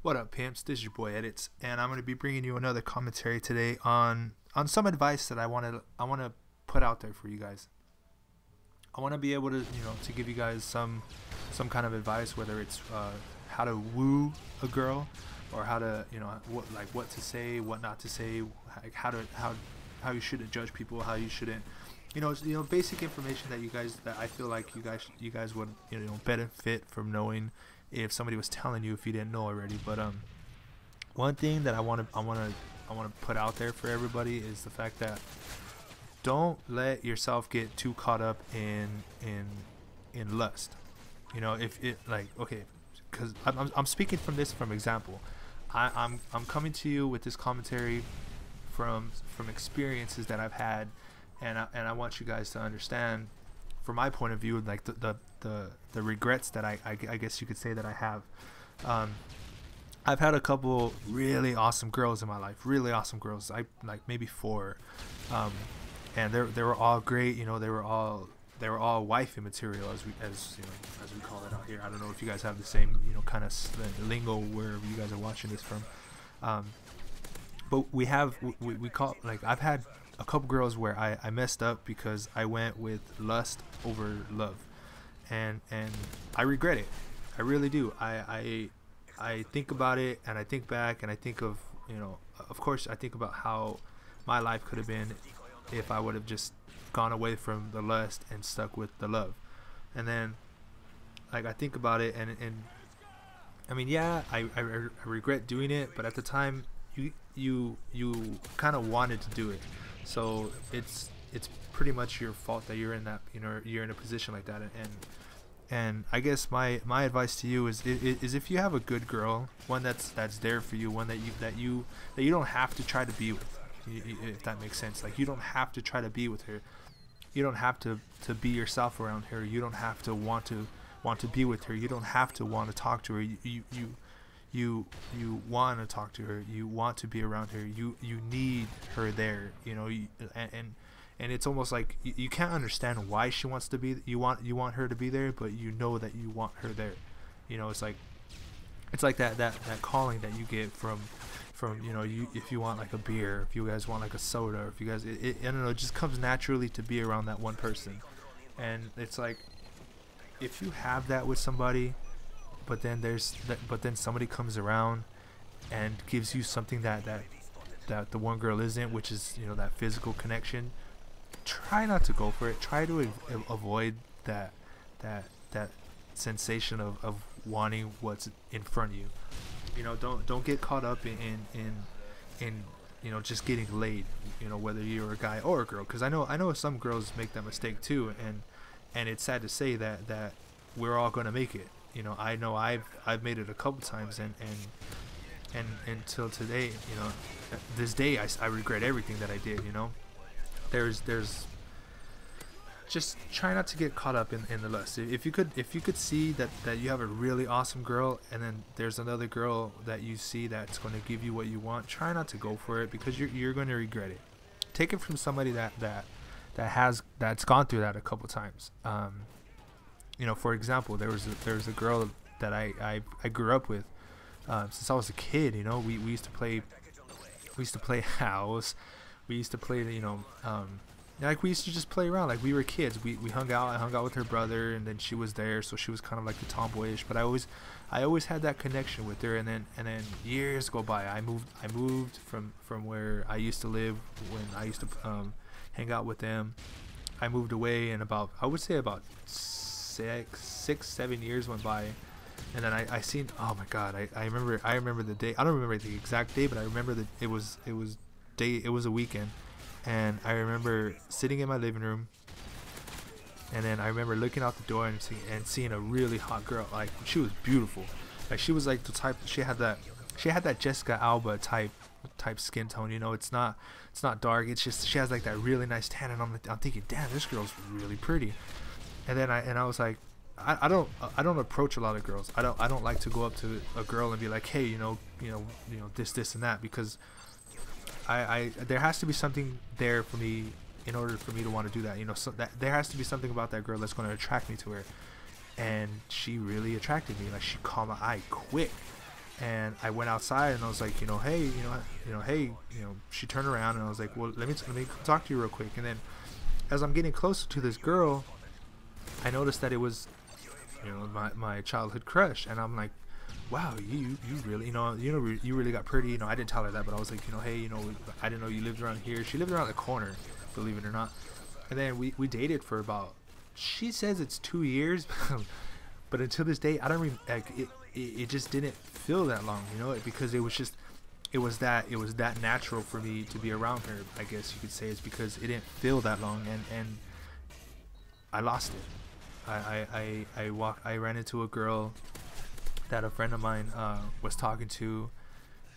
What up, pimps? This is your boy Edits, and I'm going to be bringing you another commentary today on some advice that I want to put out there for you guys. I want to be able to to give you guys some kind of advice, whether it's how to woo a girl, or how to what to say, what not to say, like how you shouldn't judge people, how you shouldn't basic information that I feel like you guys would benefit from knowing if somebody was telling you if you didn't know already. But one thing that I want to put out there for everybody is the fact that don't let yourself get too caught up in lust. If it, like, okay, because I'm speaking from example. I'm coming to you with this commentary from experiences that I've had, and I want you guys to understand from my point of view, like the regrets that I guess you could say that I have. I've had a couple really awesome girls in my life, really awesome girls. I like maybe four, and they were all great. They were all wifey material, as we call it out here. I don't know if you guys have the same kind of lingo wherever you guys are watching this from. But we call, like, I've had a couple girls where I messed up because I went with lust over love, and I regret it. I really do. I think about it, and I think back, and I think of of course I think about how my life could have been if I would have just gone away from the lust and stuck with the love. And then, like, I think about it, and I mean, yeah, I regret doing it, but at the time you kind of wanted to do it, so it's pretty much your fault that you're in that you're in a position like that. And I guess my advice to you is if you have a good girl, one that's there for you, one that you don't have to try to be with, if that makes sense. Like, you don't have to try to be with her. You don't have to be yourself around her. You don't have to want to be with her. You don't have to want to talk to her. You want to talk to her. You want to be around her. You need her there. And it's almost like you can't understand why she wants to be. You want her to be there, but you know that you want her there. It's like that calling that you get from you, if you want like a beer, if you guys want like a soda, or if you guys I don't know, it just comes naturally to be around that one person. And it's like, if you have that with somebody, but then somebody comes around and gives you something that the one girl isn't, which is that physical connection, try not to go for it. Try to avoid that sensation of wanting what's in front of you. Don't get caught up in just getting laid, whether you're a guy or a girl, because I know some girls make that mistake too, and it's sad to say that we're all gonna make it. I know I've made it a couple times, and until today, this day I regret everything that I did. There's just try not to get caught up in the lust. If you could see that you have a really awesome girl, and then there's another girl that you see that's going to give you what you want, try not to go for it, because you're going to regret it. Take it from somebody that's gone through that a couple times. For example, there was a girl that I grew up with since I was a kid. We used to play house. We used to play like, we used to just play around like we were kids. We hung out. I hung out with her brother, and then she was there, so she was kind of like the tomboyish. But I always had that connection with her. And then years go by. I moved from where I used to live when I used to hang out with them. I moved away, and I would say about 6-7 years went by, and then I seen, oh my god, I remember the day. I don't remember the exact day, but I remember that it was a weekend. And I remember sitting in my living room, and then I remember looking out the door and seeing a really hot girl. Like, she was beautiful. Like, she was like the type. She had that Jessica Alba type skin tone. It's not dark. It's just, she has like that really nice tan. And I'm thinking, damn, this girl's really pretty. And then I was like, I don't approach a lot of girls. I don't like to go up to a girl and be like, hey, this and that, because there has to be something there for me in order for me to want to do that. So that there has to be something about that girl that's going to attract me to her. And she really attracted me. Like, she caught my eye quick, And I went outside and I was like, hey, hey, she turned around and I was like, well, let me talk to you real quick. And then as I'm getting closer to this girl, I noticed that it was, my childhood crush. And I'm like, wow, you really, you really got pretty. I didn't tell her that, but I was like, hey, I didn't know you lived around here. She lived around the corner, believe it or not. And then we dated for about, she says it's 2 years, but until this day, I don't it just didn't feel that long, because it was that natural for me to be around her. I guess you could say it's because it didn't feel that long, and I lost it. I ran into a girl that a friend of mine was talking to,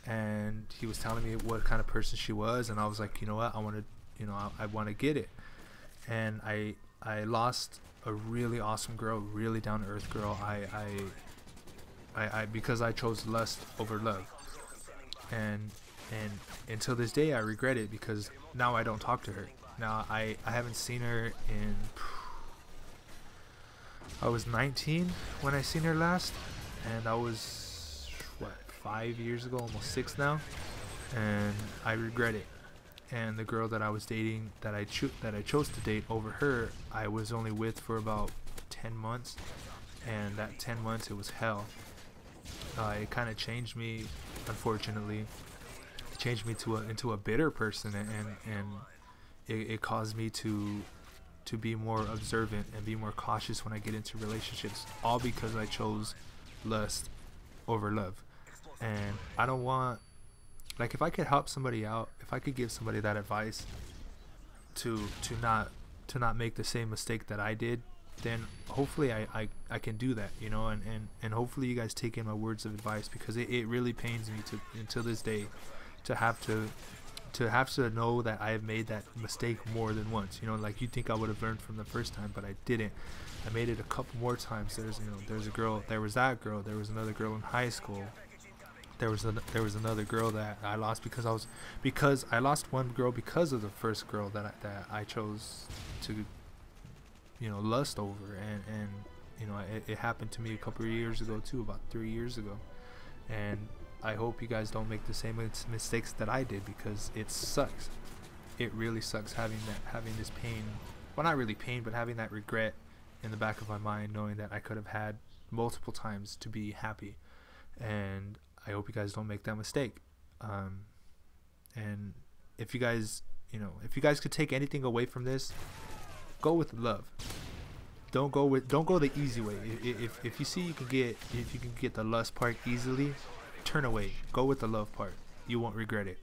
and he was telling me what kind of person she was, and I was like, you know what, I want to get it. And I lost a really awesome girl, really down to earth girl. I because I chose lust over love, and until this day I regret it, because now I don't talk to her. Now I haven't seen her in, I was 19 when I seen her last, and I was 5 years ago, almost 6 now, and I regret it. And the girl that I was dating, that I chose to date over her, I was only with for about 10 months, and that 10 months, it was hell. It kind of changed me, unfortunately. It changed me into a bitter person, and it caused me to be more observant and be more cautious when I get into relationships, all because I chose lust over love. And I don't want, like, if I could help somebody out, if I could give somebody that advice to not make the same mistake that I did, then hopefully I can do that, and hopefully you guys take in my words of advice, because it really pains me until this day to have to know that I have made that mistake more than once. Like, you think I would have learned from the first time, but I didn't. I made it a couple more times. There was that girl, there was another girl in high school. There was another girl that I lost because I lost one girl because of the first girl that I chose to lust over, and it happened to me a couple of years ago too, about 3 years ago. And I hope you guys don't make the same mistakes that I did, because it sucks. It really sucks having this pain, well, not really pain, but having that regret in the back of my mind, knowing that I could have had multiple times to be happy. And I hope you guys don't make that mistake. And if you guys could take anything away from this, go with love. Don't go the easy way. If you see you can get the lust part easily, turn away. Go with the love part. You won't regret it.